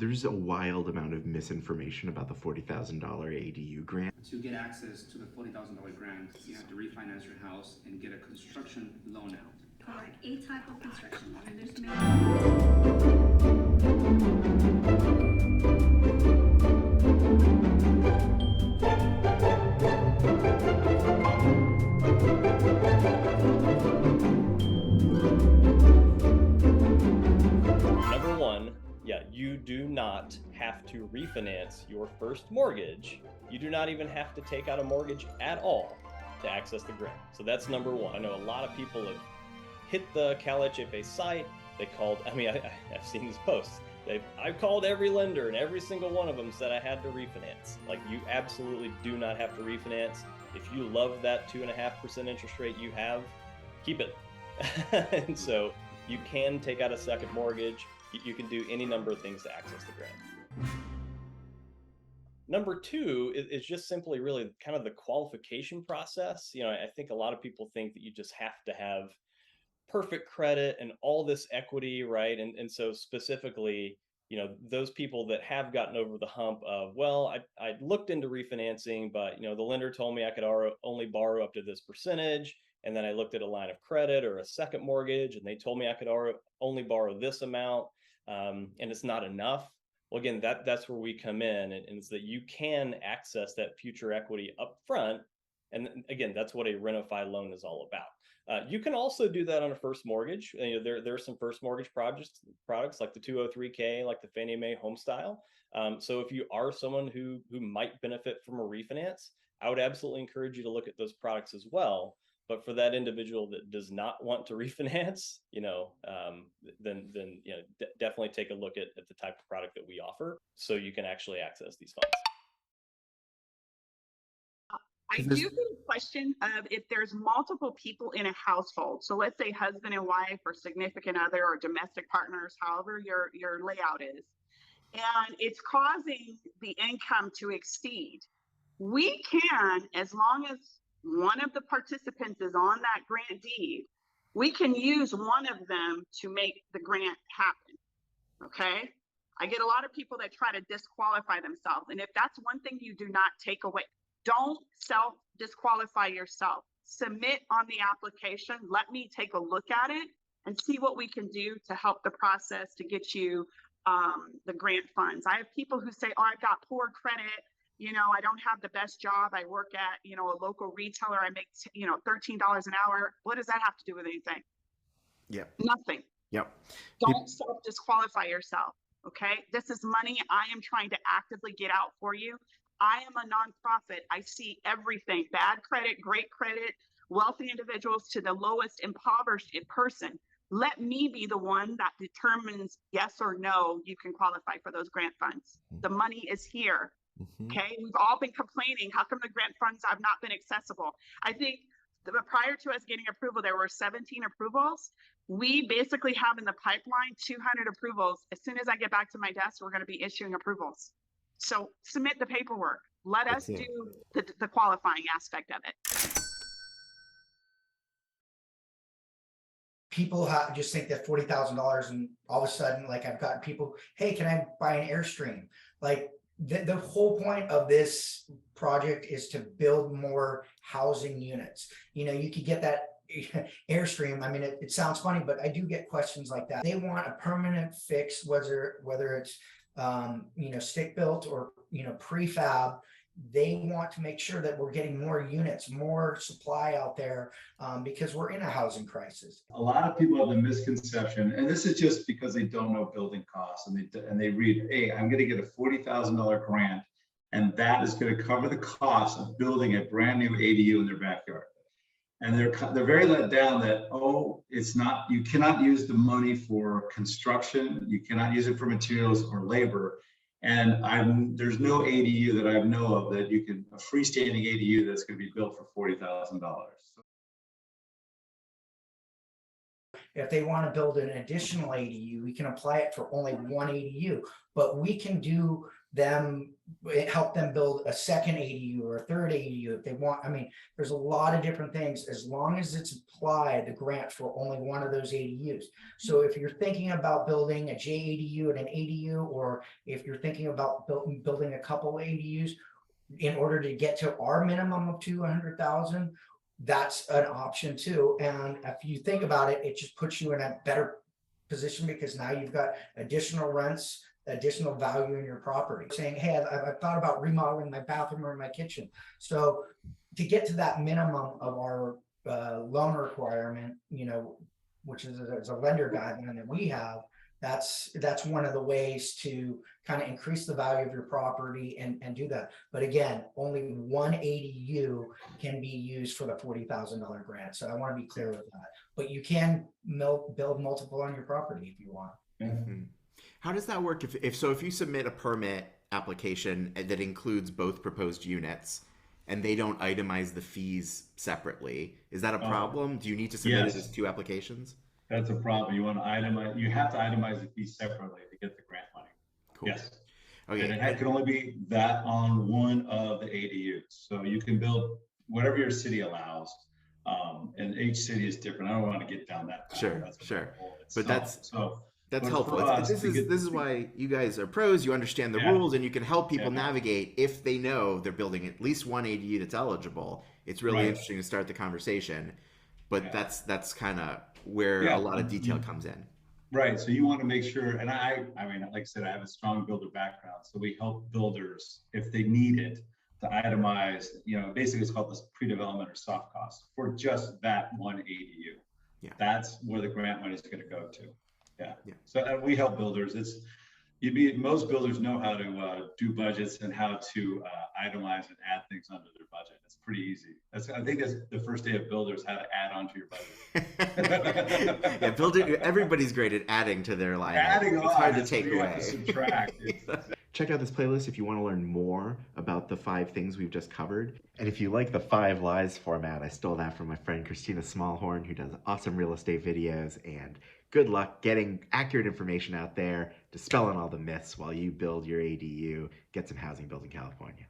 There's a wild amount of misinformation about the $40,000 ADU grant. To get access to the $40,000 grant, you have to refinance your house and get a construction loan out. Correct. A type of construction loan. And there's many. Number one, yeah, you do not have to refinance your first mortgage. You do not even have to take out a mortgage at all to access the grant. So that's number one. I know a lot of people have hit the CalHFA site. They called, I've seen these posts. I've called every lender and every single one of them said I had to refinance. Like, you absolutely do not have to refinance. If you love that 2.5% interest rate you have, keep it. And so you can take out a second mortgage. You can do any number of things to access the grant. Number two is just simply really kind of the qualification process. I think a lot of people think that you just have to have perfect credit and all this equity, right? And so specifically, those people that have gotten over the hump of, well, I looked into refinancing, but the lender told me I could only borrow up to this percentage. And then I looked at a line of credit or a second mortgage, and they told me I could only borrow this amount, and it's not enough. Well, again, that's where we come in, and it's that you can access that future equity up front. And again, that's what a RenoFi loan is all about. You can also do that on a first mortgage. There are some first mortgage products like the 203K, like the Fannie Mae Home Style. So if you are someone who might benefit from a refinance, I would absolutely encourage you to look at those products as well. But for that individual that does not want to refinance, then definitely take a look at the type of product that we offer, so you can actually access these funds. I do get a question of if there's multiple people in a household. So let's say husband and wife or significant other or domestic partners, however your layout is, and it's causing the income to exceed. We can, as long as one of the participants is on that grant deed, we can use one of them to make the grant happen. Okay. I get a lot of people that try to disqualify themselves. And if that's one thing you do not take away, don't self-disqualify yourself. Submit on the application. Let me take a look at it and see what we can do to help the process to get you the grant funds. I have people who say, oh, I've got poor credit. I don't have the best job. I work at, a local retailer. I make, $13 an hour. What does that have to do with anything? Yeah. Nothing. Yep. Don't self-disqualify yourself. Okay. This is money I am trying to actively get out for you. I am a nonprofit. I see everything: bad credit, great credit, wealthy individuals to the lowest impoverished person. Let me be the one that determines yes or no, you can qualify for those grant funds. The money is here. Okay. We've all been complaining, how come the grant funds have not been accessible? I think prior to us getting approval, there were 17 approvals. We basically have in the pipeline 200 approvals. As soon as I get back to my desk, we're going to be issuing approvals. So submit the paperwork. Let us do the qualifying aspect of it. People just think that $40,000 and all of a sudden, like, I've got people, hey, can I buy an Airstream? Like, the whole point of this project is to build more housing units. You could get that Airstream. It sounds funny, but I do get questions like that. They want a permanent fix, whether it's stick built or prefab. They want to make sure that we're getting more units, more supply out there, because we're in a housing crisis. A lot of people have the misconception, and this is just because they don't know building costs, and they read, hey, I'm going to get a $40,000 grant, and that is going to cover the cost of building a brand new ADU in their backyard. And they're very let down that, oh, it's not, you cannot use the money for construction, you cannot use it for materials or labor. And there's no ADU that I know of that you can, a freestanding ADU that's going to be built for $40,000. If they want to build an additional ADU, we can apply it for only one ADU, but we can do them, help them build a second ADU or a third ADU if they want. I mean, there's a lot of different things, as long as it's applied, the grant for only one of those ADUs. So if you're thinking about building a JADU and an ADU, or if you're thinking about building a couple ADUs, in order to get to our minimum of 200,000, that's an option too. And if you think about it, it just puts you in a better position, because now you've got additional rents, additional value in your property. Saying, hey, I've thought about remodeling my bathroom or my kitchen. So to get to that minimum of our loan requirement, you know, which is a lender guideline that we have, that's one of the ways to kind of increase the value of your property and do that. But again, only one ADU can be used for the $40,000 grant. So I want to be clear with that. But you can build multiple on your property if you want. Mhm. How does that work if you submit a permit application that includes both proposed units and they don't itemize the fees separately? Is that a problem? Do you need to submit it as two applications? That's a problem. You want to itemize, you have to itemize the fees separately to get the grant money. Cool. Yes. Okay. And it can only be that on one of the ADUs. So you can build whatever your city allows. And each city is different. I don't want to get down that path. Sure, That's sure. But That's but helpful. for us, This is why you guys are pros. You understand the rules, and you can help people navigate if they know they're building at least one ADU that's eligible. It's really interesting to start the conversation, but that's kind of where a lot of detail comes in. Right. So you want to make sure, and I mean, like I said, I have a strong builder background, so we help builders if they need it to itemize. You know, basically, it's called this pre-development or soft cost for just that one ADU. Yeah. That's where the grant money is going to go to. Yeah. Yeah. So we help builders. Most builders know how to do budgets and how to itemize and add things under their budget. It's pretty easy. I think that's the first day of builders, how to add on to your budget. Everybody's great at adding to their line. Adding it's on, hard to take away. To subtract. Check out this playlist if you want to learn more about the 5 things we've just covered. And if you like the 5 lies format, I stole that from my friend Christina Smallhorn, who does awesome real estate videos. And good luck getting accurate information out there, dispelling all the myths while you build your ADU, get some housing built in California.